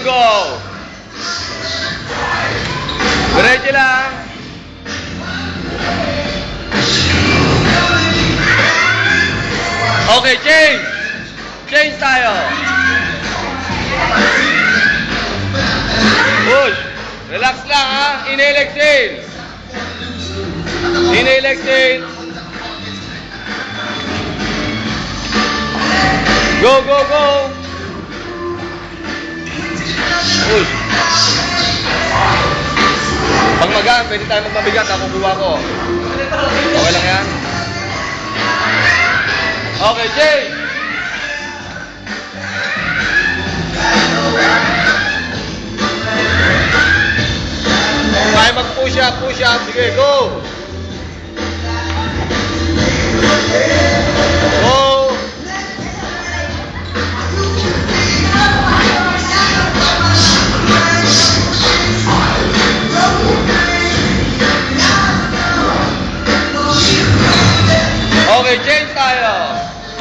go! Diretso lang. Okay, change. Change tayo. Push. Relax lang ha. Inhale, exhale. Inhale, exhale. Go, go, go. Push. Pag magaan, pwede tayo magmabigat. Ako kuha ko. Okay lang yan? Okay, change. Kaya mag-push up, push up. Sige, go.